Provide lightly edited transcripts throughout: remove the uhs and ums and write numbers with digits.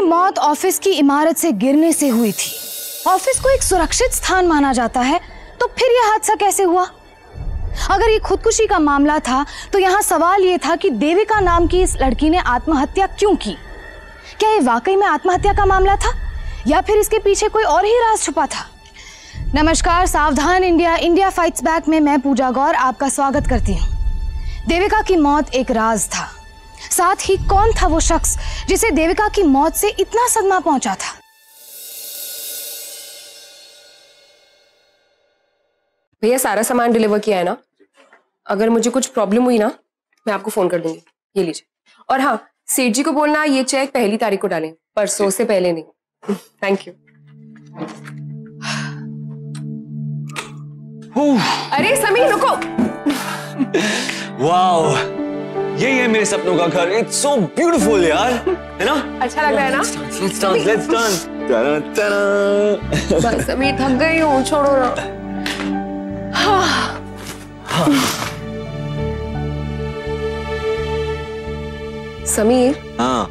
मौत ऑफिस की इमारत से गिरने से हुई थी। ऑफिस को एक सुरक्षित स्थान माना जाता है, तो फिर यह हादसा कैसे हुआ? अगर ये खुदकुशी का मामला था तो यहाँ सवाल ये था कि देविका नाम की इस लड़की ने आत्महत्या क्यों की? क्या ये वाकई में आत्महत्या का मामला था या फिर इसके पीछे कोई और ही राज छुपा था? नमस्कार, सावधान इंडिया, इंडिया फाइट्स बैक में मैं पूजा गौर आपका स्वागत करती हूँ। देविका की मौत एक राज था। साथ ही कौन था वो शख्स जिसे देविका की मौत से इतना सदमा पहुंचा था? भैया सारा सामान डिलीवर किया है ना? अगर मुझे कुछ प्रॉब्लम हुई ना, मैं आपको फोन कर दूंगी। ये लीजिए। और हाँ, सेठ जी को बोलना ये चेक पहली तारीख को डालें, परसों से पहले नहीं। Thank you. अरे समीर रुको। वाओ, यही है मेरे सपनों का घर। इट्स सो ब्यूटीफुल यार, है ना? अच्छा लग रहा है ना? Let's dance. बस समीर, थक गई हूँ, छोड़ो ना। समीर, हाँ,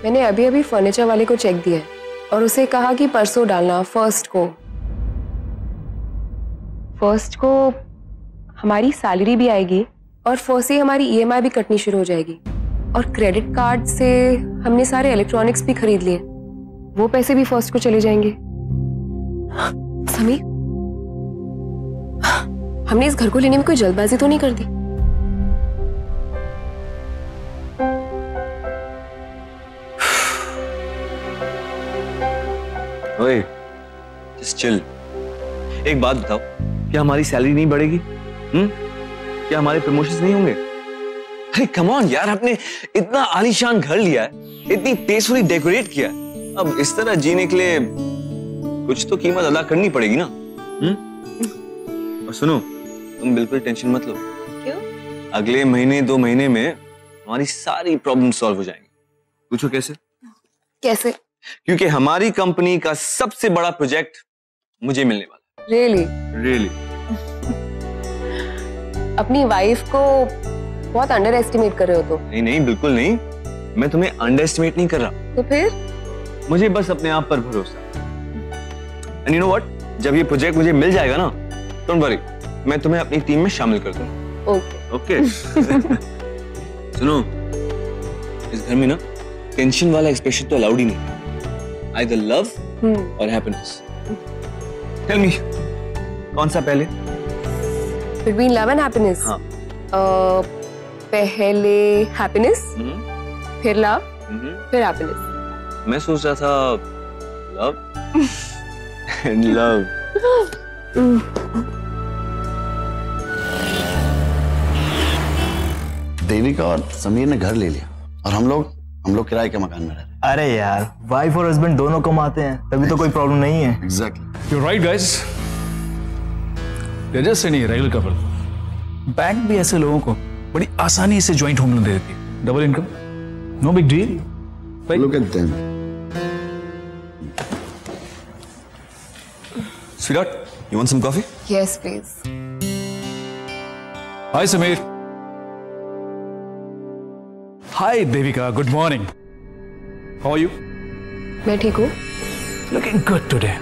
मैंने अभी अभी फर्नीचर वाले को चेक दिया है और उसे कहा कि परसों डालना, फर्स्ट को हमारी सैलरी भी आएगी और फर्स्ट से हमारी ईएमआई भी कटनी शुरू हो जाएगी। और क्रेडिट कार्ड से हमने सारे इलेक्ट्रॉनिक्स भी खरीद लिए, वो पैसे भी फर्स्ट को चले जाएंगे। समीर, हमने इस घर को लेने में कोई जल्दबाजी तो नहीं कर दी? ओए, just chill. एक बात बताओ, क्या हमारी सैलरी नहीं बढ़ेगी? क्या हमारे प्रमोशंस नहीं होंगे? अरे कम ऑन यार, आपने इतना आलीशान घर लिया है, इतनी टेस्टफुली डेकोरेट किया है, अब इस तरह जीने के लिए कुछ तो कीमत अदा करनी पड़ेगी ना? और सुनो, तुम बिल्कुल टेंशन मत लो। क्यों? अगले महीने 2 महीने में हमारी सारी प्रॉब्लम सॉल्व हो जाएंगी। पूछो कैसे? कैसे? क्योंकि हमारी कंपनी का सबसे बड़ा प्रोजेक्ट मुझे मिलने वाला है। रियली अपनी वाइफ को बहुत अंडर एस्टिमेट कर रहे हो तुम। नहीं, बिल्कुल नहीं, मैं तुम्हें अंडर एस्टिमेट नहीं कर रहा। तो फिर? मुझे बस अपने आप पर भरोसा। एंड यू नो व्हाट, जब ये प्रोजेक्ट मुझे मिल जाएगा ना, डोंट वरी, मैं तुम्हें अपनी टीम में शामिल कर दूंगा। ओके। सुनो, इस घर में ना टेंशन वाला एक्सप्रेशन तो अलाउड ही नहीं है। Either love or happiness. Tell me, कौन सा पहले? Between love and happiness. हाँ. पहले happiness, फिर love, फिर happiness. मैं सोच रहा था love and love. देविका और समीर ने घर ले लिया और हम लोग किराए के मकान में रह रहे हैं। अरे यार, वाइफ और हस्बैंड दोनों कमाते हैं, तभी तो कोई प्रॉब्लम नहीं है। Exactly. You're right, guys. They're just any regular couple. Bank भी ऐसे लोगों को बड़ी आसानी से ज्वाइंट होम लोन दे देती है। Double income, no big deal. Look at them. Sweetheart, you want some coffee? Yes, please. Hi, Sameer. Hi, Devika. Good morning. How are you? मैं ठीक हूँ। Looking good today.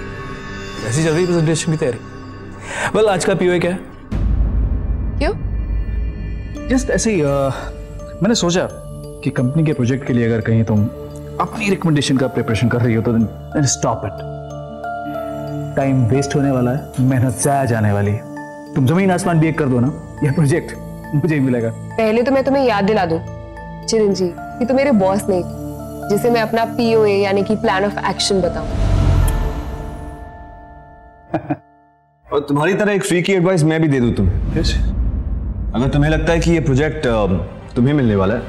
कैसी चल रही प्रेजेंटेशन की तैयारी? Well, आज का पीओए क्या है? क्यों? Just ऐसे ही मैंने सोचा कि कंपनी के प्रोजेक्ट के लिए अगर कहीं तुम अपनी रिकमेंडेशन का प्रिपरेशन कर रही हो तो then stop it. Time waste होने वाला है, मेहनत जाया जाने वाली है। तुम जमीन आसमान भी एक कर दो ना, यह प्रोजेक्ट मुझे ही मिलेगा। पहले तो मैं तुम्हें याद दिला दूं, चिरंजीव, कि तुम मेरे बॉस नहीं, जिसे मैं अपना पीओए यानी कि प्लान ऑफ एक्शन बताऊं। और तुम्हारी तरह एक फ्री की एडवाइस मैं भी दे दूं तुम्हें। कैसे? अगर तुम्हें लगता है कि ये प्रोजेक्ट तुम्हें मिलने वाला है,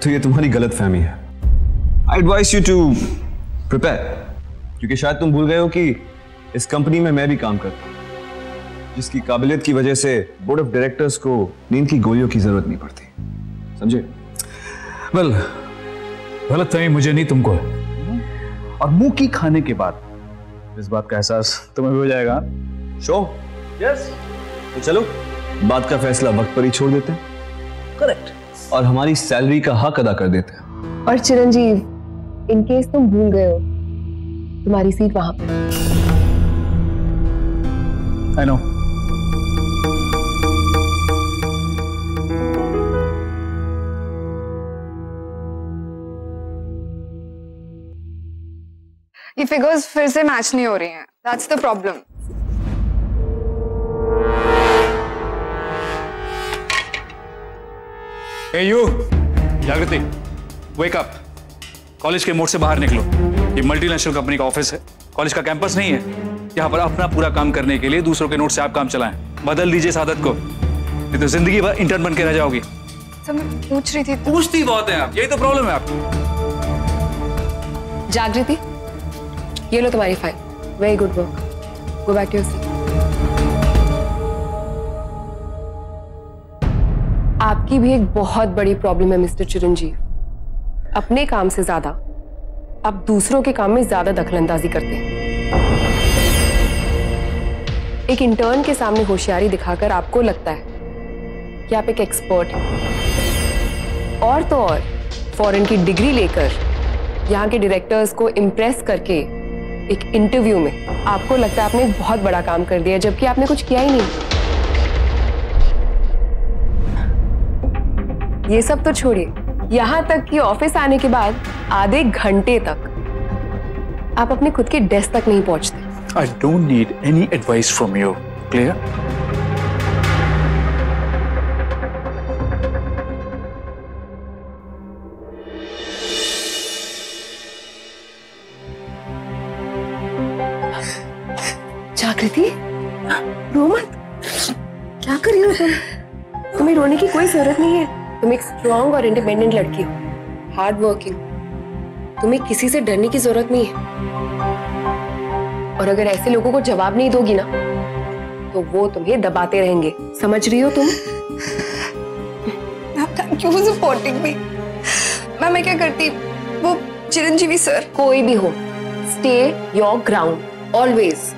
तो ये तुम्हारी गलतफहमी है। आई एडवाइस यू टू प्रिपेयर, क्योंकि शायद तुम भूल गए हो कि इस कंपनी में मैं भी काम करता हूं, जिसकी काबिलियत की वजह से बोर्ड ऑफ डायरेक्टर्स को नींद की गोलियों की जरूरत नहीं पड़ती। समझे? वेल, गलतफहमी मुझे नहीं, तुमको है। और मुंह की खाने के बाद इस बात का एहसास तुम्हें भी हो जाएगा। श्योर? यस। तो चलो बात का फैसला वक्त पर ही छोड़ देते हैं। करेक्ट। और हमारी सैलरी का हक अदा कर देते हैं। और चिरंजीव, इन केस तुम भूल गए हो, तुम्हारी सीट वहां पे। I know. ये फिगर्स फिर से मैच नहीं हो रही हैं। That's the problem. Hey you, जागृति, wake up. कॉलेज के मोड से बाहर निकलो। ये मल्टीनेशनल कंपनी का ऑफिस है, कॉलेज का कैंपस नहीं है। यहाँ पर अपना पूरा काम करने के लिए दूसरों के नोट से आप काम चलाएं। बदल दीजिए इस आदत को, नहीं तो जिंदगी भर इंटर्न बन के रह जाओगी। सर मैं पूछ रही थी। पूछती बहुत है आप, यही तो प्रॉब्लम है आपकी। जागृति, ये लो तुम्हारी file. Very good work. Go back to your seat. आपकी भी एक बहुत बड़ी प्रॉब्लम है मिस्टर चिरंजीव। अपने काम से ज्यादा आप दूसरों के काम में ज्यादा दखलंदाजी करते हैं। एक इंटर्न के सामने होशियारी दिखाकर आपको लगता है कि आप एक एक्सपर्ट हैं, और तो और फॉरेन की डिग्री लेकर यहाँ के डायरेक्टर्स को इम्प्रेस करके एक इंटरव्यू में आपको लगता है आपने एक बहुत बड़ा काम कर दिया, जबकि आपने कुछ किया ही नहीं। ये सब तो छोड़िए, यहां तक कि ऑफिस आने के बाद आधे घंटे तक आप अपने खुद के डेस्क तक नहीं पहुंचते। I don't need any advice from you. Clear? जागृति, रो मत। क्या कर रही हो तुम? तुम्हें रोने की कोई जरूरत नहीं है। तुम एक स्ट्रॉन्ग और इंडिपेंडेंट लड़की हो, हार्ड वर्किंग। तुम्हें किसी से डरने की जरूरत नहीं है। और अगर ऐसे लोगों को जवाब नहीं दोगी ना, तो वो तुम्हें दबाते रहेंगे। समझ रही हो तुम? Thank you for supporting me. मैं क्या करती, वो चिरंजीवी सर। कोई भी हो, stay your ground always.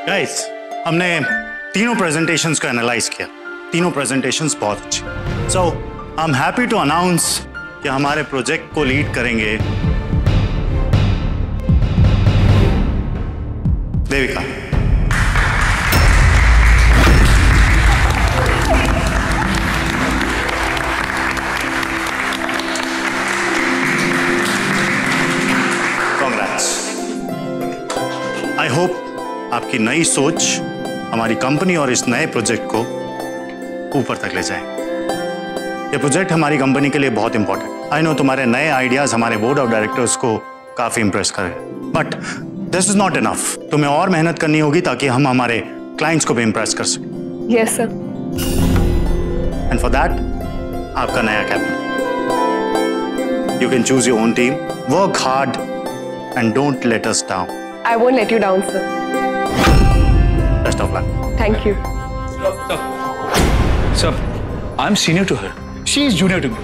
Guys, हमने तीनों प्रेजेंटेशंस को एनालाइज किया। तीनों प्रेजेंटेशंस बहुत अच्छे। So I am happy to announce कि हमारे प्रोजेक्ट को लीड करेंगे देविका। कांग्रेट्स। आई होप आपकी नई सोच हमारी कंपनी और इस नए प्रोजेक्ट को ऊपर तक ले जाए। ये प्रोजेक्ट हमारी कंपनी के लिए बहुत इंपॉर्टेंट। आई नो तुम्हारे नए आइडियाज हमारे बोर्ड ऑफ डायरेक्टर्स को काफी इंप्रेस करें, but this is not enough. तुम्हें और मेहनत करनी होगी ताकि हम हमारे क्लाइंट्स को भी इंप्रेस कर सकें। Yes sir. And for that आपका नया cabinet. You can choose your own team, work hard and don't let us down. I won't let you down sir. Best of luck. Thank you. Sir, I am senior to her, she is junior to me.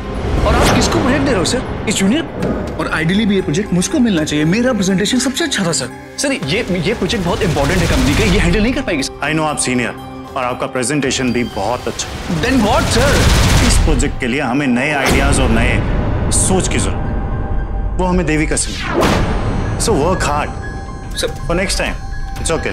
और आप किसको project दे रहे हो sir? इस junior. और ideally भी ये project मुझको मिलना चाहिए। मेरा प्रेजेंटेशन सबसे अच्छा था सर। सर ये प्रोजेक्ट बहुत इंपॉर्टेंट है कंपनी का, ये हैंडल नहीं कर पाएगी। आई नो आप सीनियर और आपका प्रेजेंटेशन भी बहुत अच्छा। Then what sir? इस प्रोजेक्ट के लिए हमें नए आइडियाज और नए सोच की जरूरत है। वो हमें देविका से मिली। So work hard for next time. It's okay.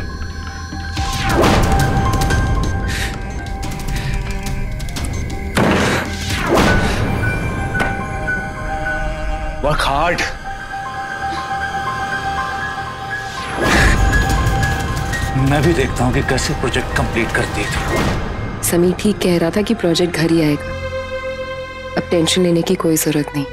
Work hard. मैं भी देखता हूँ कि कैसे प्रोजेक्ट कंप्लीट करती थी। समी ठीक कह रहा था कि प्रोजेक्ट घर ही आएगा। अब टेंशन लेने की कोई जरूरत नहीं।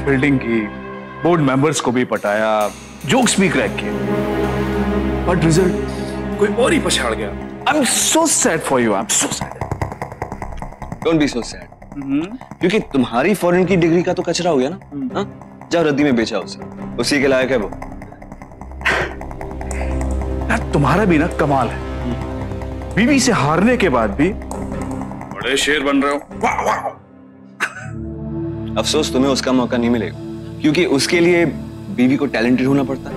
बिल्डिंग की, बोर्ड मेंबर्स को भी पटाया, जोक्स भी क्रैक किए, बट रिजल्ट कोई और ही पछाड़ गया। I am so sad for you, I am so sad. Don't be so sad, क्योंकि तुम्हारी फॉरेन की डिग्री का तो कचरा हो गया ना। हाँ, जाओ रद्दी में बेचा उसे, उसी के लायक है वो। यार तुम्हारा भी ना कमाल है, बीवी से हारने के बाद भी बड़े शेर बन रहे हो। वाह वाह। अफसोस तुम्हें उसका मौका नहीं मिलेगा, क्योंकि उसके लिए बीवी को टैलेंटेड होना पड़ता है।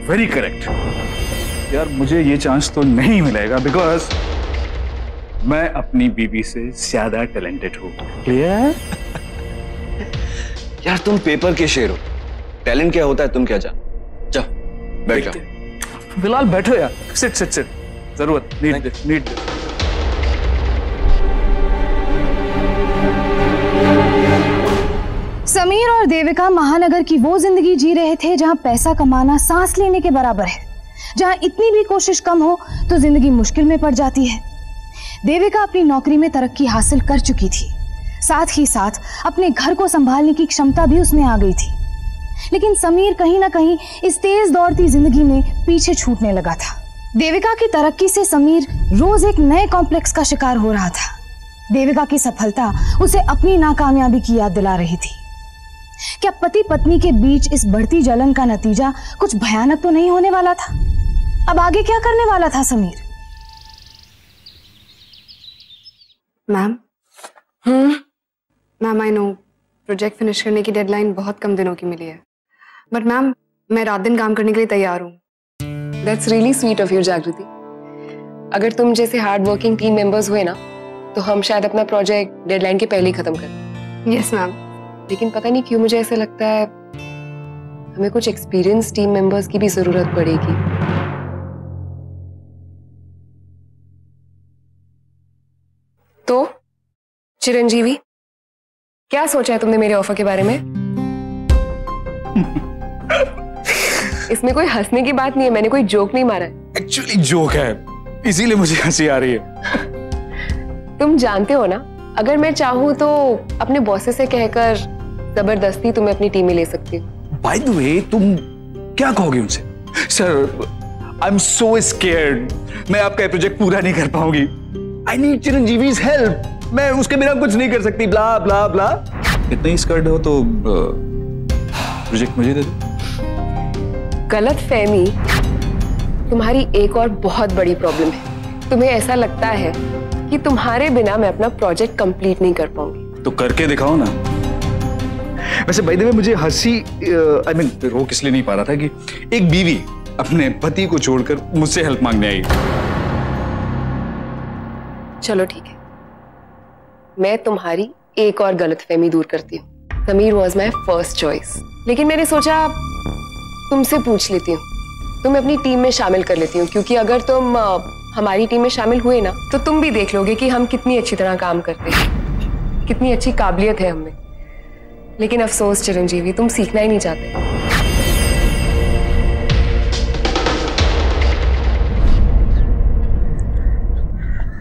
वेरी करेक्ट यार, मुझे ये चांस तो नहीं मिलेगा बिकॉज मैं अपनी बीवी से ज्यादा टैलेंटेड हूँ। क्लियर? यार तुम पेपर के शेर हो, टैलेंट क्या होता है तुम क्या जानो। जाओ बैठ जाओ। फिलहाल बैठो यार, सिट सिट सिट, जरूरत नीड समीर और देविका महानगर की वो जिंदगी जी रहे थे जहां पैसा कमाना सांस लेने के बराबर है, जहां इतनी भी कोशिश कम हो तो जिंदगी मुश्किल में पड़ जाती है। देविका अपनी नौकरी में तरक्की हासिल कर चुकी थी, साथ ही साथ अपने घर को संभालने की क्षमता भी उसमें आ गई थी। लेकिन समीर कहीं ना कहीं इस तेज दौड़ती जिंदगी में पीछे छूटने लगा था। देविका की तरक्की से समीर रोज एक नए कॉम्प्लेक्स का शिकार हो रहा था। देविका की सफलता उसे अपनी नाकामयाबी की याद दिला रही थी। क्या पति पत्नी के बीच इस बढ़ती जलन का नतीजा कुछ भयानक तो नहीं होने वाला था? अब आगे क्या करने वाला था Sameer? Ma'am ma'am I know project finish करने की डेडलाइन बहुत कम दिनों की मिली है, बट मैम मैं रात दिन काम करने के लिए तैयार हूँ। That's really sweet of you जागृति। अगर तुम जैसे हार्ड वर्किंग टीम मेंबर्स हुए ना तो हम शायद अपना प्रोजेक्ट डेडलाइन के पहले ही खत्म कर। Yes ma'am. लेकिन पता नहीं क्यों मुझे ऐसा लगता है हमें कुछ एक्सपीरियंस टीम मेंबर्स की भी जरूरत पड़ेगी। तो चिरंजीवी, क्या सोचा है तुमने मेरे ऑफर के बारे में? इसमें कोई हंसने की बात नहीं है, मैंने कोई जोक नहीं मारा है। एक्चुअली जोक है, इसीलिए मुझे हंसी आ रही है। तुम जानते हो ना, अगर मैं चाहूँ तो अपने बॉसेस से कहकर जबरदस्ती तुम्हें अपनी टीम में ले सकती हूँ। बाय द वे, तुम क्या कहोगे उनसे? Sir, I am so scared, मैं आपका प्रोजेक्ट पूरा नहीं कर पाऊंगी। आई नीड चिरंजीवीज हेल्प, मैं उसके बिना कुछ नहीं कर सकती, ब्ला ब्ला ब्ला। इतना ही स्कर्ड हो तो प्रोजेक्ट मुझे दे दो। गलत फहमी तुम्हारी एक और बहुत बड़ी प्रॉब्लम है। तुम्हें ऐसा लगता है कि तुम्हारे बिना मैं अपना प्रोजेक्ट कंप्लीट नहीं कर पाऊंगी। तो करके दिखाओ ना। वैसे बाय द वे, मुझे हंसी आई मीन रोक इसलिए नहीं पा रहा था कि एक बीवी अपने पति को छोड़कर मुझसे हेल्प मांगने आई। चलो ठीक है, मैं तुम्हारी एक और गलतफहमी दूर करती हूँ। Sameer was my first choice, लेकिन मैंने सोचा तुमसे पूछ लेती हूँ, तुम्हें अपनी टीम में शामिल कर लेती हूँ, क्योंकि अगर तुम हमारी टीम में शामिल हुए ना तो तुम भी देख लोगे कि हम कितनी अच्छी तरह काम करते हैं, कितनी अच्छी काबिलियत है हमें। लेकिन अफसोस चिरंजीवी, तुम सीखना ही नहीं चाहते।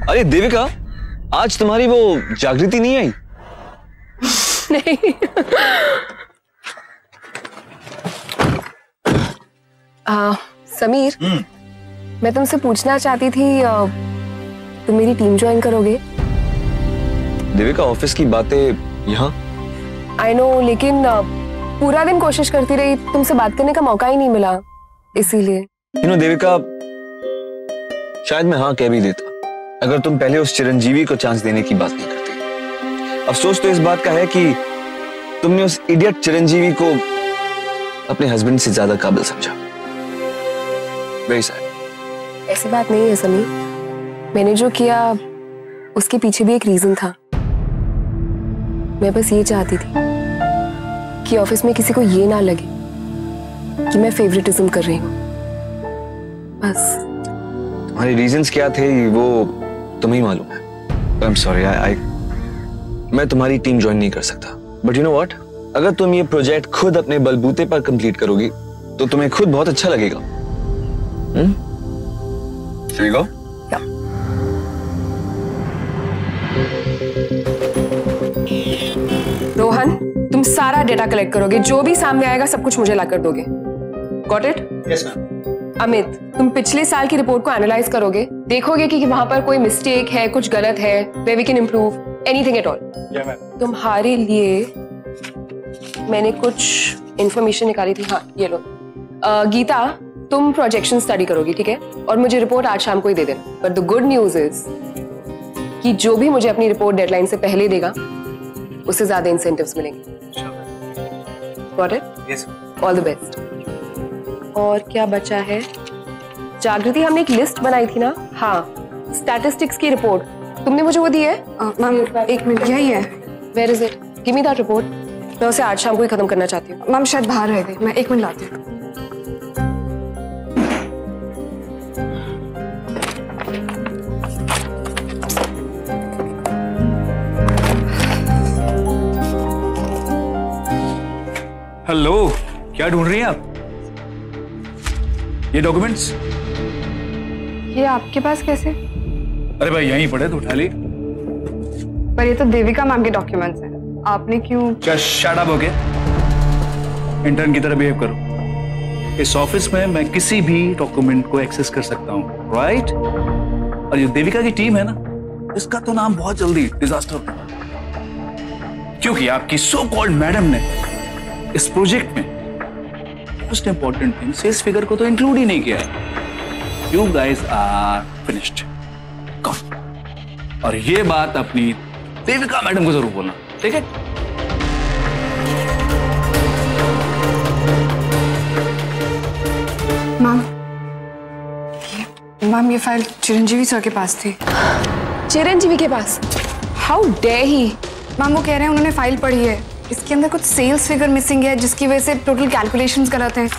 अरे देविका, आज तुम्हारी वो जागृति नहीं आई? नहीं। समीर, मैं तुमसे पूछना चाहती थी, तुम मेरी टीम ज्वाइन करोगे? देविका, ऑफिस की बातें यहाँ? आई नो, लेकिन पूरा दिन कोशिश करती रही, तुमसे बात करने का मौका ही नहीं मिला, इसीलिए। देविका, शायद मैं हाँ कह भी देता अगर तुम पहले उस चिरंजीवी को चांस देने की बात नहीं करती। अफसोस तो इस बात का है कि तुमने उस इडियट चिरंजीवी को अपने हस्बैंड से ज्यादा काबिल समझा। Very sad. ऐसी बात नहीं है समीर, मैंने जो किया उसके पीछे भी एक रीजन था। मैं बस ये चाहती थी कि ऑफिस में किसी को ये ना लगे कि मैं फेवरेटिज्म कर रही हूँ, बस। तुम्हारे रीजंस क्या थे वो तुम्हें ही मालूम है। आई एम सॉरी, मैं तुम्हारी टीम ज्वाइन नहीं कर सकता, बट यू नो व्हाट, अगर तुम ये प्रोजेक्ट खुद अपने बलबूते पर कंप्लीट करोगी तो तुम्हें खुद बहुत अच्छा लगेगा। Here you go. Yeah. Rohan, तुम सारा डेटा कलेक्ट करोगे, जो भी सामने आएगा सब कुछ मुझे ला कर दोगे। Got it? Yes ma'am. Amit, तुम पिछले साल की रिपोर्ट को एनालाइज करोगे, देखोगे कि वहां पर कोई मिस्टेक है, कुछ गलत है, where we can improve, anything at all। तुम्हारे लिए मैंने कुछ इंफॉर्मेशन निकाली थी। हाँ, ये लो। गीता, तुम प्रोजेक्शन स्टडी करोगी, ठीक है? और मुझे रिपोर्ट आज शाम को ही दे देना। But the good news is कि जो भी मुझे अपनी रिपोर्ट डेडलाइन से पहले देगा उससे ज्यादा इंसेंटिव्स मिलेंगे। Got it? Yes. All the best. और क्या बचा है? जागृति, हमने एक लिस्ट बनाई थी ना? हाँ, स्टैटिस्टिक्स की रिपोर्ट। तुमने मुझे वो दी है? मैम एक मिनट, यही है। Where is it? Give me that report. मैं उसे आज शाम को ही खत्म करना चाहती हूँ। मैम शायद बाहर रह गई, मैं 1 मिनट लाती हूँ। हेलो, क्या ढूंढ रही हैं आप? ये डॉक्यूमेंट्स? ये आपके पास कैसे? अरे भाई यहीं पड़े तो उठा ली। पर ये तो देविका मैम के डॉक्यूमेंट्स हैं, आपने क्यों? Just shut up, okay? Intern की तरह बिहेव करो। इस ऑफिस में मैं किसी भी डॉक्यूमेंट को एक्सेस कर सकता हूँ, राइट? और ये देविका की टीम है ना, इसका तो नाम बहुत जल्दी डिजास्टर होगा, क्योंकि आपकी सो कॉल्ड मैडम ने इस प्रोजेक्ट में most important thing sales figure को तो इंक्लूड ही नहीं किया है। You guys are finished. और ये बात अपनी देविका मैडम को जरूर बोलना, ठीक है? मैम ये फाइल चिरंजीवी सर के पास थी। चिरंजीवी के पास? How dare he! मैम वो कह रहे हैं उन्होंने फाइल पढ़ी है, इसके अंदर कुछ सेल्स फिगर मिसिंग है जिसकी वजह से टोटल कैलकुलेशंस गलत हैं।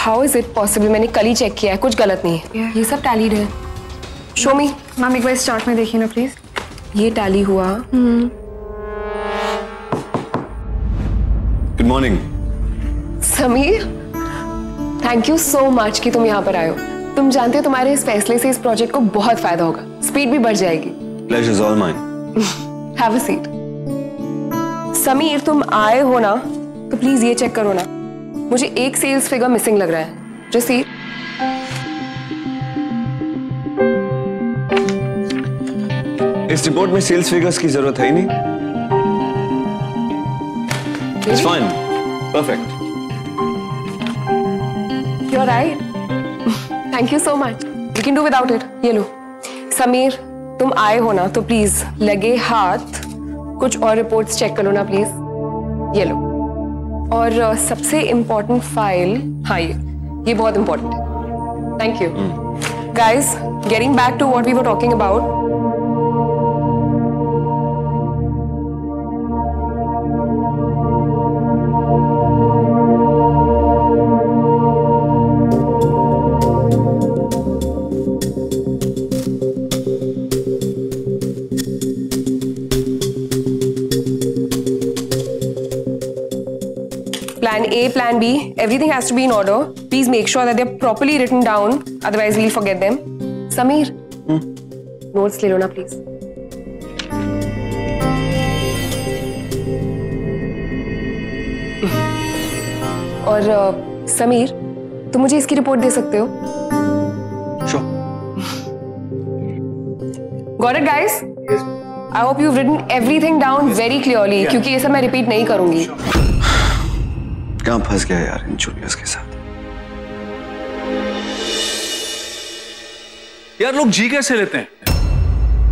How is it possible? मैंने कल ही चेक किया है, कुछ गलत नहीं है। ये सब टैलीड है। शो मी। मैम एक बार इस चार्ट में देखिए ना प्लीज। ये टैली हुआ। Good morning. Sameer, thank you so much कि तुम यहाँ पर आए हो। तुम जानते हो तुम्हारे इस फैसले से इस प्रोजेक्ट को बहुत फायदा होगा, स्पीड भी बढ़ जाएगी। Pleasure is all mine. Have a seat. Sameer, तुम आए हो ना, तो प्लीज ये चेक करो ना, मुझे एक सेल्स फिगर मिसिंग लग रहा है। रिसीट। इस रिपोर्ट में सेल्स फिगर्स की जरूरत है ही नहीं। It's fine. Perfect. You're right. Thank you so much. We can do without it. ये लो। समीर, तुम आए हो ना, तो प्लीज लगे हाथ कुछ और रिपोर्ट्स चेक करो ना प्लीज। ये लो। और सबसे इम्पोर्टेंट फाइल, हाँ ये बहुत इम्पोर्टेंट है। Thank you. Guys, getting back to what we were talking about. Plan A, Plan B, everything has to be in order. Please make sure that they're properly written down, otherwise we'll forget them. Sameer, notes ले लो ना please. और समीर, तुम मुझे इसकी report दे सकते हो? Sure. Got it, guys? Yes. I hope you've written everything down very clearly, क्योंकि ये सब मैं रिपीट नहीं करूंगी। कहाँ फंस गया यार इन जूनियर्स के साथ। यार लोग जी कैसे लेते हैं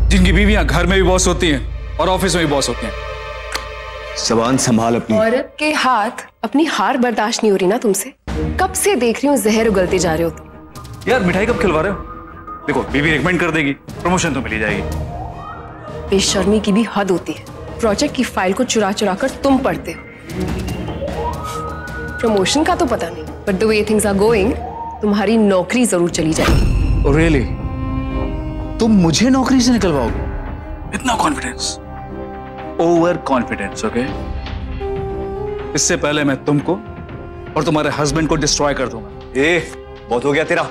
जिनकी बीवियां घर में भी बॉस होती हैं और ऑफिस में भी बॉस होती हैं? जबान संभाल अपनी। औरत के हाथ अपनी हार बर्दाश्त नहीं हो रही ना तुमसे? कब से देख रही हूँ जहर उगलते जा रहे हो तुम। यार मिठाई कब खिलवा रहे हो? देखो बीवी रिकमेंड कर देगी, प्रमोशन तो मिल ही जाएगी। बेशर्मी की भी हद होती है। प्रोजेक्ट की फाइल को चुरा चुरा कर तुम पढ़ते हो। प्रमोशन का तो पता नहीं, but the way things are going, तुम्हारी नौकरी जरूर चली जाएगी। Oh, really? तुम मुझे नौकरी से निकलवाओगे? इतना कॉन्फिडेंस? Over confidence, okay? इससे पहले मैं तुमको और तुम्हारे हस्बैंड को डिस्ट्रॉय कर दूंगा। बहुत हो गया तेरा।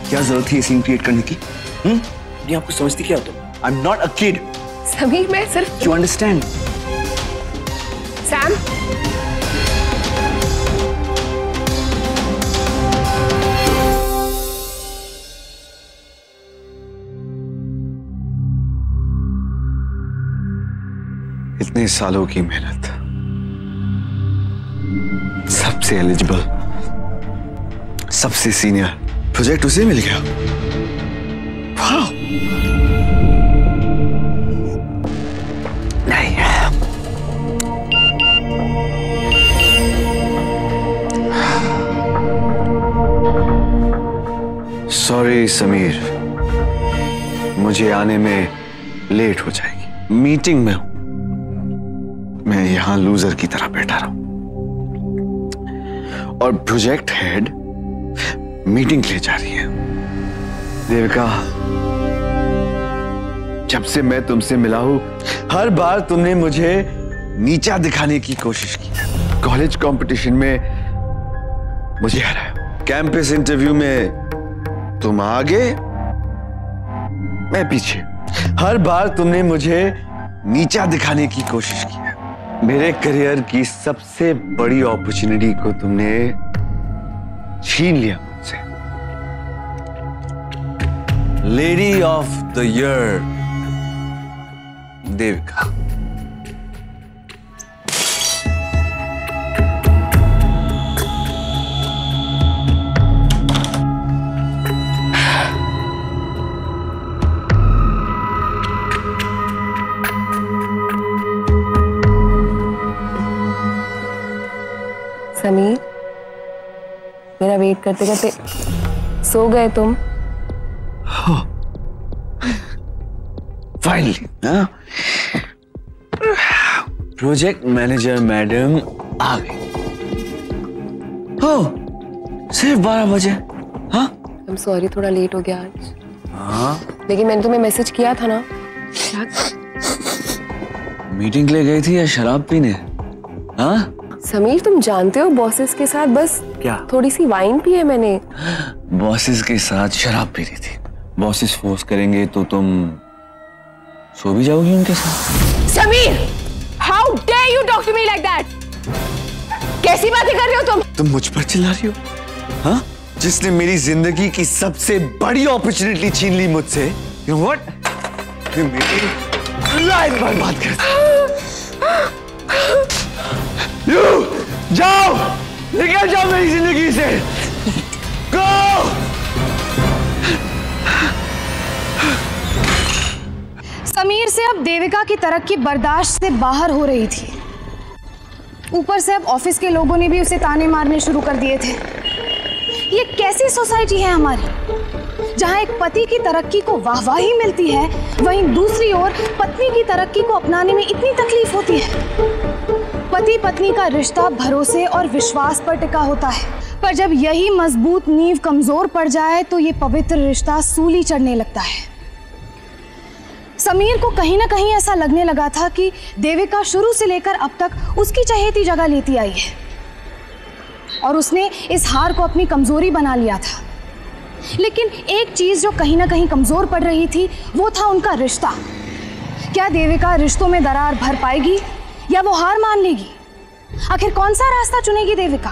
क्या जरूरत थी सीन क्रिएट करने की? ये आपको समझती क्या हो तुम? I am not a kid. Sameer, मैं सिर्फ यू अंडरस्टैंड? मैम। इतने सालों की मेहनत, सबसे एलिजिबल, सबसे सीनियर प्रोजेक्ट उसे मिल गया। वाह! नहीं है। सॉरी समीर, मुझे आने में लेट हो जाएगी, मीटिंग में हूं। मैं यहां लूजर की तरह बैठा रहा हूं और प्रोजेक्ट हेड मीटिंग ले जा रही है। देविका, जब से मैं तुमसे मिला हूं, हर बार तुमने मुझे नीचा दिखाने की कोशिश की। कॉलेज कंपटीशन में मुझे हराया, कैंपस इंटरव्यू में तुम आगे, मैं पीछे। हर बार तुमने मुझे नीचा दिखाने की कोशिश की है। मेरे करियर की सबसे बड़ी अपॉर्चुनिटी को तुमने छीन लिया मुझसे। Lady of the year Devika. Sameer, मेरा वेट करते करते सो गए तुम? फाइनली, प्रोजेक्ट मैनेजर मैडम आ गई। हो, सिर्फ 12 बजे। हाँ, आई एम सॉरी, थोड़ा लेट हो गया आज। हाँ, लेकिन मैंने तुम्हें मैसेज किया था ना। मीटिंग के लिए गई थी या शराब पीने? हाँ समीर, तुम जानते हो बॉसेस के साथ बस क्या थोड़ी सी वाइन पी है मैंने। बॉसेस के साथ शराब पी रही थी। बॉसेस फोर्स करेंगे तो तुम सो भी जाओगी उनके साथ। Sameer, how dare you talk to me like that? कैसी बातें कर रहे हो तुम मुझ पर चिल्ला रही हो? हाँ, जिसने मेरी जिंदगी की सबसे बड़ी अपॉर्चुनिटी छीन ली मुझसे। You know what? मेरी लाइफ बर्बाद कर दी। यू जाओ, निकल जाओ मेरी जिंदगी से। गो! समीर से अब देविका की तरक्की बर्दाश्त से बाहर हो रही थी। ऊपर से अब ऑफिस के लोगों ने भी उसे ताने मारने शुरू कर दिए थे। ये कैसी सोसाइटी है हमारी, जहां एक पति की तरक्की को वाहवाही मिलती है, वहीं दूसरी ओर पत्नी की तरक्की को अपनाने में इतनी तकलीफ होती है। पति पत्नी का रिश्ता भरोसे और विश्वास पर टिका होता है, पर जब यही मजबूत नींव कमजोर पड़ जाए तो ये पवित्र रिश्ता सूली चढ़ने लगता है। समीर को कहीं ना कहीं ऐसा लगने लगा था कि देविका शुरू से लेकर अब तक उसकी चहेती जगह लेती आई है और उसने इस हार को अपनी कमजोरी बना लिया था। लेकिन एक चीज जो कहीं ना कहीं कमजोर पड़ रही थी वो था उनका रिश्ता। क्या देविका रिश्तों में दरार भर पाएगी या वो हार मान लेगी? आखिर कौन सा रास्ता चुनेगी देविका?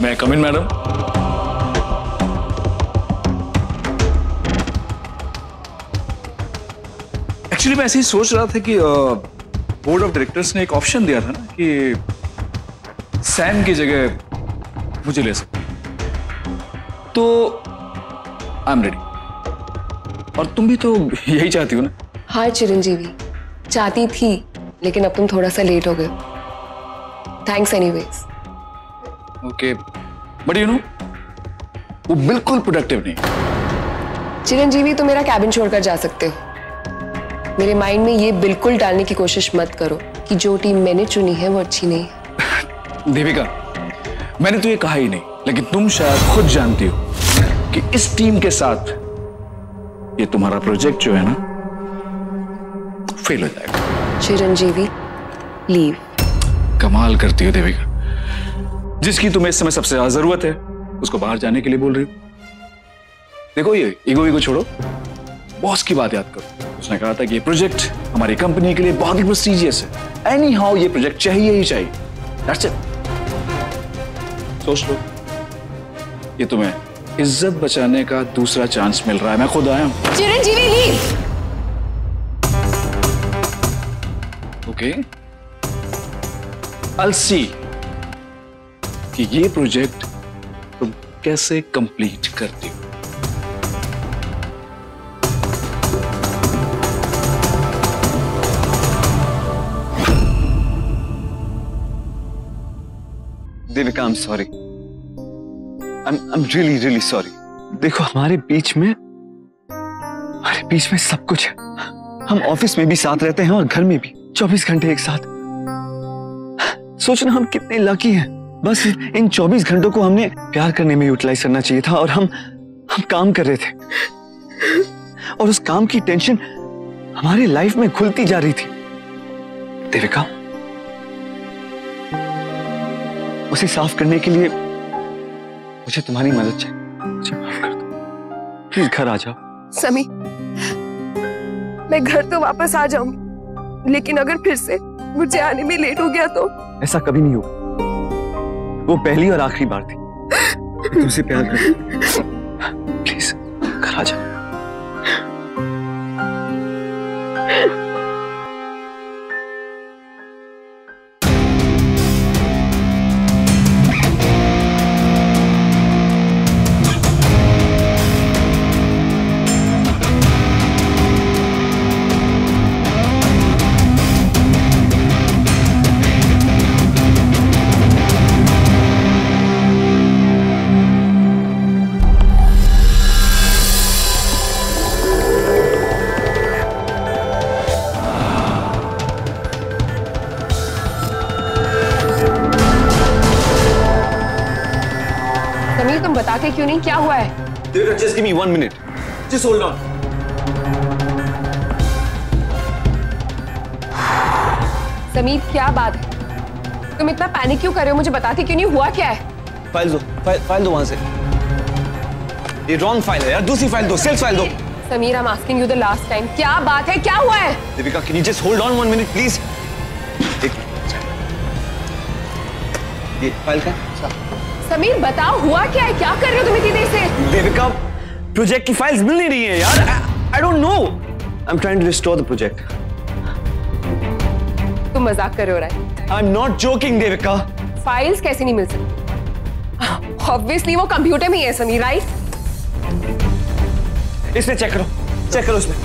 मैं कम इन मैडम? एक्चुअली मैं ऐसे ही सोच रहा था कि बोर्ड ऑफ डायरेक्टर्स ने एक ऑप्शन दिया था ना कि सैम की जगह मुझे ले सकते, तो आई एम रेडी। और तुम भी तो यही चाहती हो ना? हाँ चिरंजीवी, चाहती थी, लेकिन अब तुम थोड़ा सा लेट हो गए। Thanks anyways. Okay, but you know वो बिल्कुल प्रोडक्टिव नहीं। चिरंजीवी, तुम मेरा कैबिन छोड़कर जा सकते हो। मेरे माइंड में ये बिल्कुल डालने की कोशिश मत करो कि जो टीम मैंने चुनी है वो अच्छी नहीं है। देविका, मैंने तो ये कहा ही नहीं, लेकिन तुम शायद खुद जानती हो कि इस टीम के साथ ये तुम्हारा प्रोजेक्ट जो है ना फेल हो जाएगा। चिरंजीवी, लीव। कमाल करती हो देविका। जिसकी तुम्हें इस समय सबसे ज्यादा जरूरत है उसको बाहर जाने के लिए बोल रही हो। देखो ये ईगो छोड़ो, बॉस की बात याद करो। उसने कहा था कि ये प्रोजेक्ट हमारी कंपनी के लिए बहुत ही प्रेस्टिजियस है। एनी हाउ ये प्रोजेक्ट चाहिए ही चाहिए। That's it. सोच लो, ये तुम्हें इज्जत बचाने का दूसरा चांस मिल रहा है। मैं खुद आया हूं। Chiranjeevi leave. Okay, I'll see कि ये प्रोजेक्ट तुम कैसे कंप्लीट करती हो। Devika, I'm sorry. I'm really sorry. देखो हमारे बीच में सब कुछ है। हम ऑफिस में भी साथ रहते हैं और घर में भी 24 घंटे एक साथ। सोचना हम कितने लकी हैं। बस इन 24 घंटों को हमने प्यार करने में यूटिलाइज करना चाहिए था और हम काम कर रहे थे और उस काम की टेंशन हमारी लाइफ में घुलती जा रही थी। देविका, उसे साफ करने के लिए मुझे तुम्हारी मदद चाहिए। मुझे माफ कर दो, प्लीज घर आ जाओ। समी, मैं घर तो वापस आ जाऊंगी, लेकिन अगर फिर से मुझे आने में लेट हो गया तो? ऐसा कभी नहीं होगा। वो पहली और आखिरी बार थी। मैं तुमसे प्यार करती हूं। प्लीज घर आ जाओ। तुम बताते क्यों नहीं, क्या हुआ है? Just give me 1 minute. Just hold on. Sameer, क्या बात है? तुम इतना पैनिक क्यों कर रहे हो? मुझे बताते क्यों नहीं, हुआ क्या है? फाइल दो वहां से। ये रॉन्ग फाइल है यार, दूसरी फाइल दो, सेल्स फाइल दो। Sameer, I'm asking you the last time, क्या बात है, क्या हुआ है? Devika, can you just hold on 1 minute please? ये फाइल का? समीर, बताओ हुआ क्या है, क्या कर रहे हो तुम इतनी देर से? देविका, प्रोजेक्ट की फाइल्स मिल नहीं रही हैं यार। I don't know. I'm trying to restore the project. तुम मजाक कर रहे हो, right? I'm not joking, Devika. Files कैसे नहीं मिल सकती? ऑब्वियसली वो कंप्यूटर में ही है समीर, राइट? इसमें चेक करो इसमें।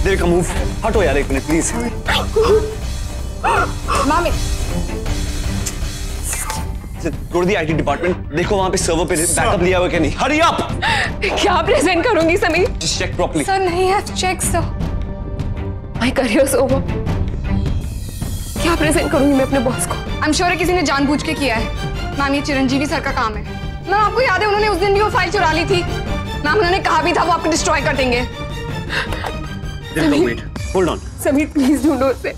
देविका, मूव, हटो यार 1 मिनट प्लीज। मामी, go to the IT department, देखो वहां पे सर्वर पे बैकअप लिया हुआ क्या नहीं। Hurry up. क्या प्रेजेंट करूंगी Sameer? Just check properly. Sir नहीं है check sir. My career is over. क्या प्रेजेंट करूंगी मैं अपने बॉस को? आई एम श्योर किसी ने जानबूझ के किया है। मैम, ये चिरंजीवी सर का काम है। मैम, आपको याद है उन्होंने उस दिन भी वो फाइल चुरा ली थी। मैम, उन्होंने कहा भी था वो आपको डिस्ट्रॉय कर देंगे। Wait, hold on. Sameer, please ढूंढो उसे।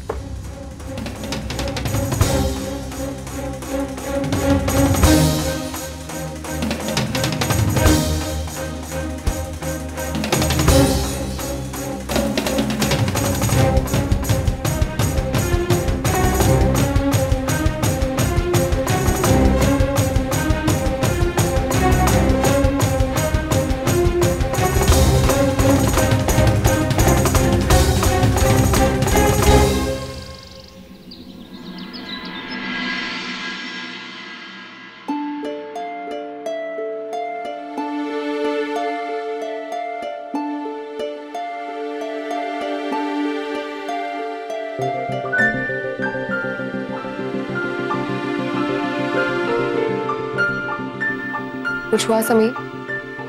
कुछ हुआ समीर?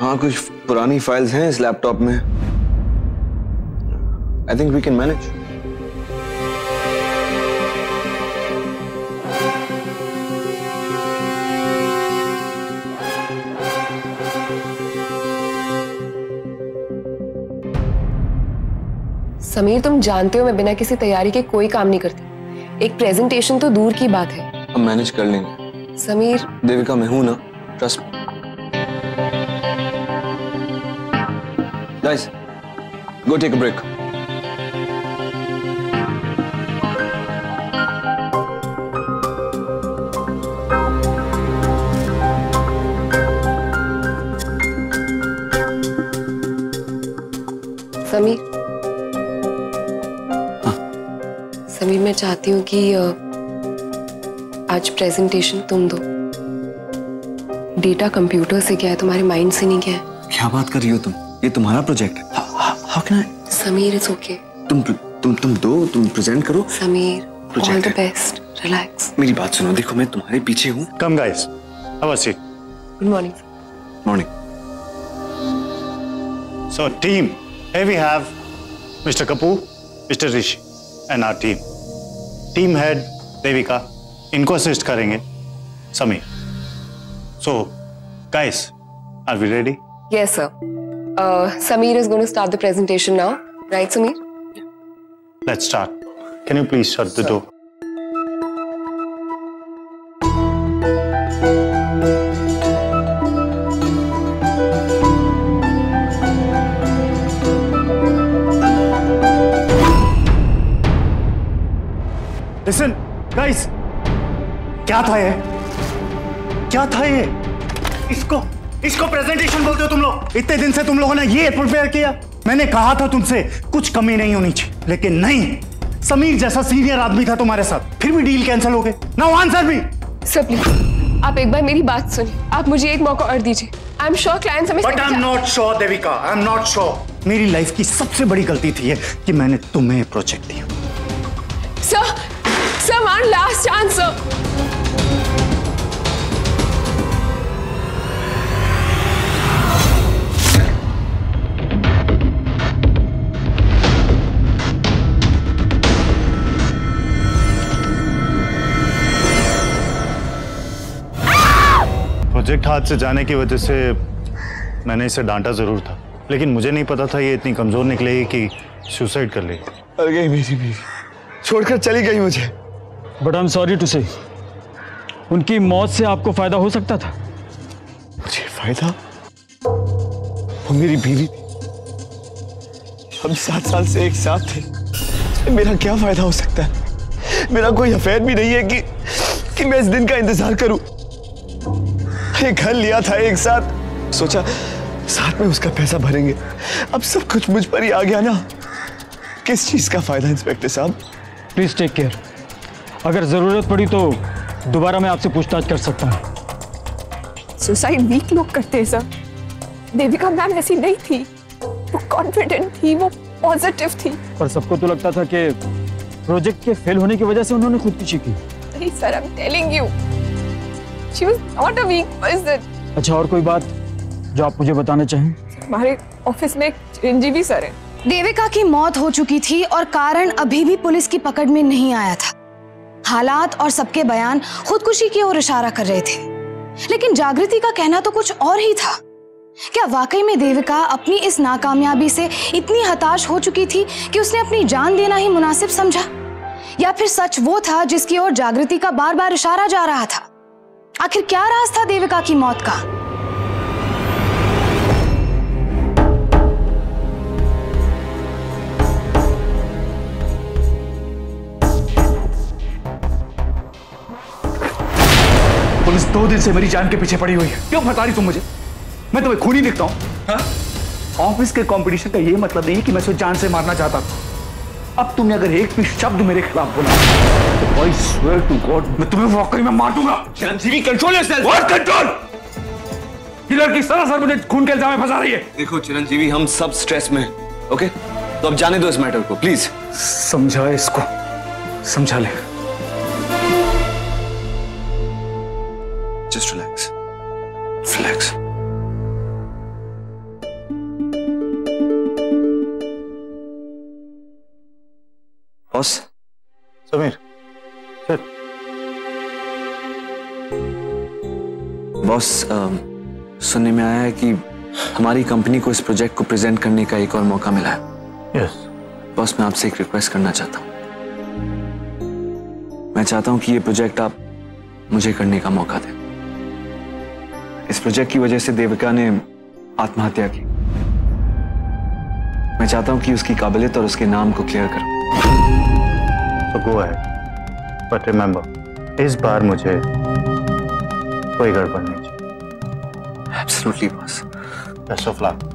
हाँ, कुछ पुरानी फाइल्स हैं इस लैपटॉप में। I think we can manage. Sameer, तुम जानते हो मैं बिना किसी तैयारी के कोई काम नहीं करती। एक प्रेजेंटेशन तो दूर की बात है। हम मैनेज कर लेंगे समीर। देविका, मैं हूं ना, trust. Guys, go take a break. Sameer, Sameer मैं चाहती हूँ कि आज प्रेजेंटेशन तुम दो। डेटा कंप्यूटर से क्या है, तुम्हारे माइंड से नहीं क्या है। क्या बात कर रही हो तुम? ये तुम्हारा प्रोजेक्ट है। How can I? Sameer it's okay. तुम दो, तुम प्रेजेंट करो। Sameer, all the best, relax. मेरी बात सुनो, देखो मैं तुम्हारे पीछे हूँ। कम guys, have a seat. Good morning. Morning. So team, here we have Mr. Kapoor, Mr. Rishi and our team. Team head Devika, इनको assist करेंगे Sameer. So guys, are we ready? Yes sir. Sameer is going to start the presentation now, right Sameer? Let's start. Can you please shut the door? Listen, guys, क्या था ये? क्या था ये? इसको presentation बोलते हो तुम लोग? इतने दिन से तुम लोगों ने ये प्रिपेयर किया। मैंने कहा था तुमसे कुछ कमी नहीं होनी चाहिए, लेकिन नहीं। समीर जैसा सीनियर आदमी था तुम्हारे साथ, फिर भी डील कैंसिल हो गई। Now answer me. Sir please, आप एक बार मेरी बात सुनिए। आप मुझे एक मौका और दीजिए। आई एम श्योर क्लाइंट समझ। But I am not sure Devika, I am not sure. मेरी लाइफ की सबसे बड़ी गलती थी ये कि मैंने तुम्हें प्रोजेक्ट दिया। Sir, one last chance, sir. Project हाथ से जाने की वजह से मैंने इसे डांटा जरूर था, लेकिन मुझे नहीं पता था ये इतनी कमजोर निकलेगी कि सुसाइड कर लेगी। अरे मेरी बीवी छोड़कर चली गई मुझे। But I am sorry to say, उनकी मौत से आपको फायदा हो सकता था। मुझे फायदा? वो मेरी बीवी, हम 7 साल से एक साथ थे। मेरा क्या फायदा हो सकता है? मेरा कोई अफेयर भी नहीं है कि मैं इस दिन का इंतजार करूं। एक घर लिया था एक साथ, सोचा साथ में उसका पैसा भरेंगे। अब सब कुछ मुझ पर ही आ गया ना। किस चीज का फायदा इंस्पेक्टर साहब? Please take care. अगर जरूरत पड़ी तो दोबारा मैं आपसे पूछताछ कर सकता हूँ। सुसाइड वीक लोग करते हैं सर। देविका मैम ऐसी नहीं थी, वो कॉन्फिडेंट थी, वो पॉजिटिव थी। पर सबको तो लगता था कि प्रोजेक्ट के फेल होने की वजह से उन्होंने खुदकुशी की। नहीं sir, I am telling you, she was not a weak person. अच्छा, और कोई बात जो आप मुझे बताना चाहें? हमारे ऑफिस में एक चिरंजीवी सर है। देविका की मौत हो चुकी थी और कारण अभी भी पुलिस की पकड़ में नहीं आया था। हालात और सबके बयान खुदकुशी की ओर इशारा कर रहे थे, लेकिन जागृति का कहना तो कुछ और ही था। क्या वाकई में देविका अपनी इस नाकामयाबी से इतनी हताश हो चुकी थी कि उसने अपनी जान देना ही मुनासिब समझा, या फिर सच वो था जिसकी ओर जागृति का बार बार इशारा जा रहा था? आखिर क्या राज था देविका की मौत का? पुलिस 2 दिन से मेरी जान के पीछे पड़ी हुई है। क्यों बता रही तुम मुझे? मैं तुम्हें खूनी दिखता हूं? ऑफिस के कंपटीशन का ये मतलब नहीं है कि मैं उसे जान से मारना चाहता था। अब तुमने अगर एक भी शब्द मेरे खिलाफ बोला तो आई स्वेयर टू गॉड मैं तुम्हें वाकई में मार दूंगा। Chiranjeevi, control yourself. What control? ये लड़की सरासर मुझे खून के इल्जाम में फंसा रही है। देखो चिरंजीवी, हम सब स्ट्रेस में, ओके? तो अब जाने दो इस मैटर को, प्लीज। समझा इसको, समझा ले। Just relax. Relax. Boss. Sameer, sir. Boss, सुनने में आया है कि हमारी कंपनी को इस प्रोजेक्ट को प्रेजेंट करने का एक और मौका मिला है। यस। बॉस, मैं आपसे एक रिक्वेस्ट करना चाहता हूँ। मैं चाहता हूं कि ये प्रोजेक्ट आप मुझे करने का मौका दें। इस प्रोजेक्ट की वजह से देविका ने आत्महत्या की। मैं चाहता हूं कि उसकी काबिलियत और उसके नाम को क्लियर करूं। So go ahead, but remember, इस बार मुझे कोई गड़बड़ नहीं चाहिए। Absolutely, boss. Best of luck.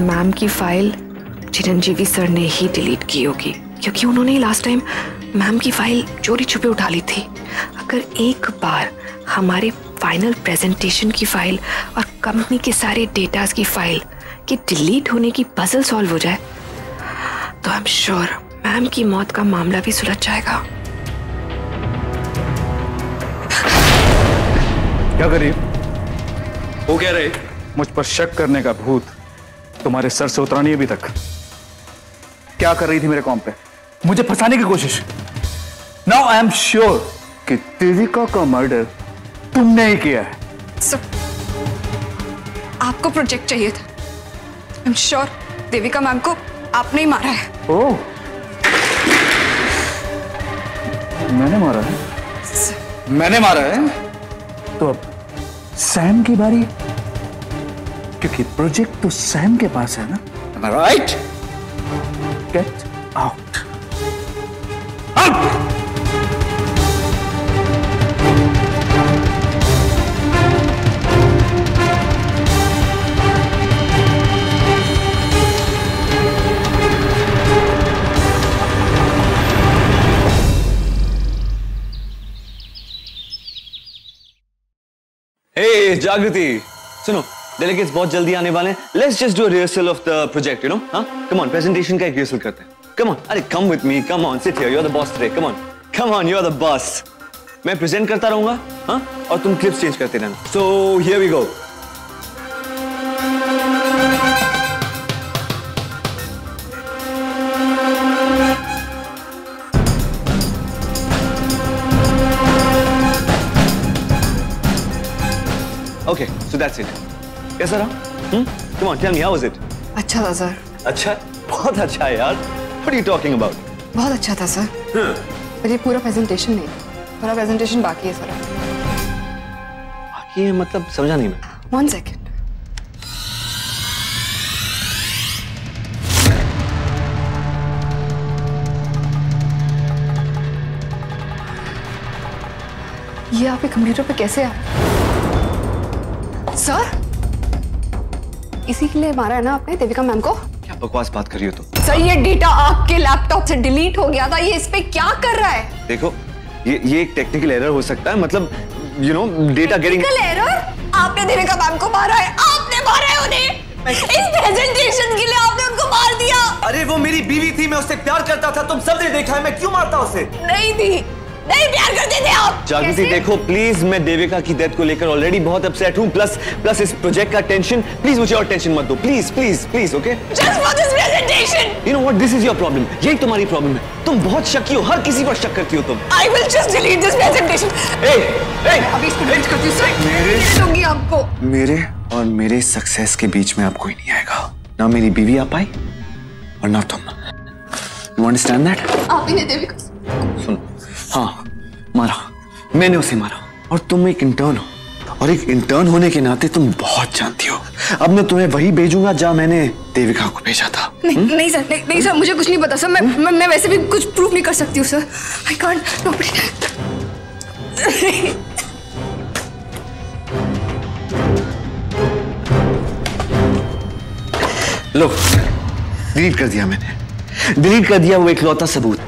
Ma'am की फाइल चिरंजीवी सर ने ही डिलीट की होगी, क्योंकि उन्होंने लास्ट टाइम मैम की फाइल चोरी छुपे उठा ली थी। अगर एक बार हमारे फाइनल प्रेजेंटेशन की फाइल और कंपनी के सारे डेटास की फाइल के डिलीट होने की पजल सॉल्व हो जाए तो आई एम श्योर मैम की मौत का मामला भी सुलझ जाएगा। क्या करिए? वो कह रहे मुझ पर शक करने का भूत तुम्हारे सर से उतरा नहीं अभी तक। क्या कर रही थी मेरे कॉम पे? मुझे फंसाने की कोशिश। नाउ आई एम श्योर कि देविका का मर्डर तुमने ही किया है। सर, आपको प्रोजेक्ट चाहिए था। I am sure Devika ma'am को आपने ही मारा है। ओह, मैंने मारा है? मैंने मारा है? तो अब सैम की बारी है, क्योंकि प्रोजेक्ट तो सैम के पास है ना। Am I right? Get out. Out! Hey, जागृति, सुनो, डेलीगेट्स बहुत जल्दी आने वाले हैं। Let's just do a rehearsal of the project, you know. हाँ, कम ऑन, प्रेजेंटेशन का एक रिहर्सल करते हैं। कम ऑन, अरे come with me, come on, sit here, you are the boss today. Come on, you are the boss. मैं present करता रहूंगा, हाँ, और तुम क्लिप्स चेंज करते रहना। So here we go. Okay, so that's it. कैसा रहा? Come on, tell me, how was it? अच्छा था सर। अच्छा? बहुत अच्छा है यार। What are you talking about? बहुत अच्छा था सर। पर ये पूरा प्रेजेंटेशन नहीं, पूरा प्रेजेंटेशन बाकी है सर। बाकी है मतलब समझा नहीं मैं। 1 second। ये आपके कंप्यूटर पे कैसे आया? सर, इसी के लिए मारा है ना आपने देविका मैम को? क्या बकवास बात कर रही हो तुम? सर, ये डेटा आपके लैपटॉप से डिलीट हो गया था। ये इस पे क्या कर रहा है? देखो, ये एक टेक्निकल एरर हो सकता है, मतलब you know data getting. Technical error? आपने देविका मैम को मारा है, आपने मारा है उन्हें। इस प्रेजेंटेशन के लिए आपने उनको मार दिया। अरे वो मेरी बीवी थी, मैं उससे प्यार करता था, तुम सबने देखा है, मैं क्यों मारता उसे? नहीं थी, नहीं प्यार करते थे आप। जागृति देखो प्लीज, मैं देविका की डेथ को लेकर ऑलरेडी बहुत अपसेट हूँ, प्लस इस प्रोजेक्ट का टेंशन, प्लीज मुझे और टेंशन मत दो, please please please, okay? Just for this presentation. You know what? This is your problem. यही तुम्हारी प्रॉब्लम है। तुम बहुत शकी हो, हर किसी पर शक करती हो तुम। I will just delete this presentation. Hey, अभी इसको डिलीट करती हूँ सर। डिलीट होगी आपको। मेरे और मेरे सक्सेस के बीच में अब कोई नहीं आएगा, ना मेरी बीवी आ पाई और ना तुम। You understand that? आप ही ने देविका। सुन, हाँ, मारा, मैंने उसे मारा, और तुम एक इंटर्न हो, और एक इंटर्न होने के नाते तुम बहुत जानती हो। अब मैं तुम्हें वही भेजूंगा जहां मैंने देविका को भेजा था। नहीं सर, नहीं सर, मुझे कुछ नहीं पता सर। मैं वैसे भी कुछ प्रूफ नहीं कर सकती हूँ sir. I can't. Low, delete कर दिया मैंने, डिलीट कर दिया वो इकलौता सबूत।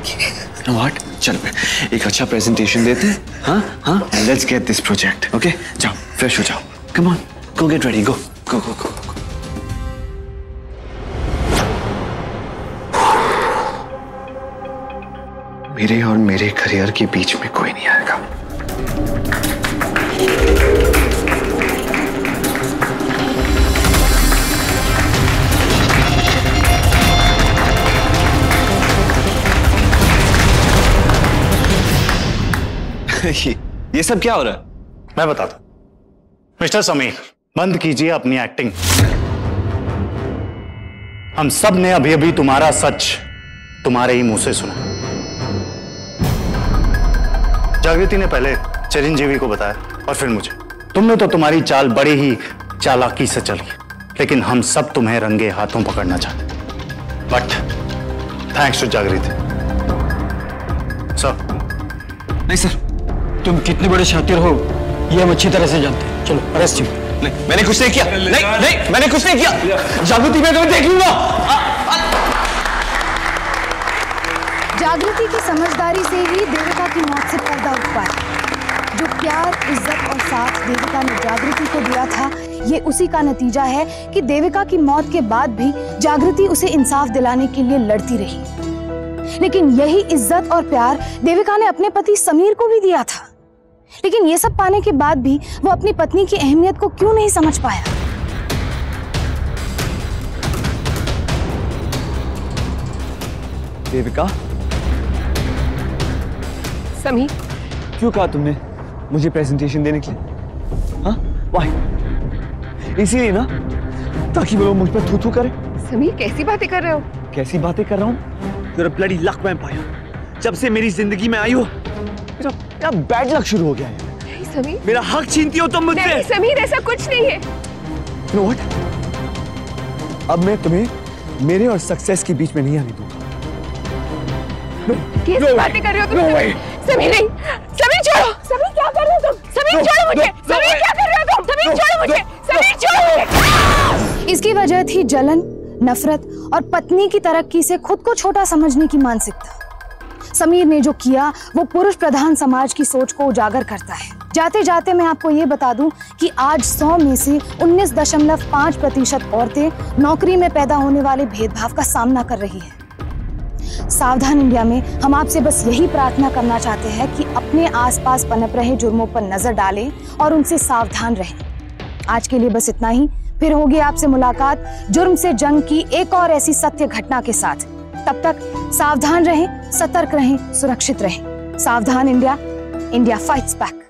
व्हाट? चलो एक अच्छा प्रेजेंटेशन देते हैं, हाँ, let's get this project, okay? जाओ, फ्रेश हो जाओ, come on, go get ready, go go go go. मेरे और मेरे करियर के बीच में कोई नहीं आएगा। ये सब क्या हो रहा है? मैं बताता हूं। मिस्टर समीर, बंद कीजिए अपनी एक्टिंग। हम सब ने अभी अभी तुम्हारा सच तुम्हारे ही मुंह से सुना। जागृति ने पहले चिरंजीवी को बताया और फिर मुझे। तुमने तो तुम्हारी चाल बड़ी ही चालाकी से चली, लेकिन हम सब तुम्हें रंगे हाथों पकड़ना चाहते। बट थैंक्स टू जागृति। सर। नहीं सर, तुम कितने बड़े शातिर हो ये हम अच्छी तरह से जानते हैं। चलो अरेस्ट हिम। नहीं, मैंने कुछ नहीं किया। नहीं, मैंने कुछ नहीं किया। जागृति, मैं तुम्हें देख लूंगा। जागृति की समझदारी से ही देविका की मौत से पर्दा उठ पाया। जो प्यार, इज्जत और साथ देविका ने जागृति को दिया था, ये उसी का नतीजा है कि देविका की मौत के बाद भी जागृति उसे इंसाफ दिलाने के लिए लड़ती रही। लेकिन यही इज्जत और प्यार देविका ने अपने पति समीर को भी दिया था। लेकिन ये सब पाने के बाद भी वो अपनी पत्नी की अहमियत को क्यों नहीं समझ पाया? देविका, समीर, क्यों कहा तुमने मुझे प्रेजेंटेशन देने के लिए? हाँ, वाई? इसीलिए ना, ताकि वो लोग मुझ पर थू-थू करे। समीर, कैसी बातें कर रहे हो? कैसी बातें कर रहा हूँ? तेरा ब्लडी लक मैं पाया। जब से मेरी जिंदगी में आई हो, मेरा बैड लक शुरू हो गया है। नहीं समीर, मेरा हक छीनती हो तुम मुझसे। नहीं समीर, ऐसा कुछ नहीं है। You know what? अब मैं तुम्हें मेरे और सक्सेस के बीच में नहीं आने दूंगा। कैसी बातें कर रहे हो तुम? समीर नहीं, समीर छोड़ो। समीर क्या कर रहे हो तुम? समीर छोड़ो मुझे। समीर क्या कर रहे हो तुम? समीर छोड़ो मुझे। समीर छोड़ो मुझे। इसकी वजह थी जलन, नफरत और पत्नी की तरक्की से खुद को छोटा समझने की मानसिकता। समीर ने जो किया वो पुरुष प्रधान समाज की सोच को उजागर करता है। जाते जाते मैं आपको ये बता दूं कि आज 100 में से 19.5% औरतें नौकरी में पैदा होने वाले भेदभाव का सामना कर रही हैं। सावधान इंडिया में हम आपसे बस यही प्रार्थना करना चाहते हैं कि अपने आसपास पनप रहे जुर्मों पर नजर डालें और उनसे सावधान रहें। आज के लिए बस इतना ही। फिर होगी आपसे मुलाकात जुर्म से जंग की एक और ऐसी सत्य घटना के साथ। तब तक सावधान रहें, सतर्क रहें, सुरक्षित रहें। सावधान इंडिया, इंडिया फाइट्स बैक।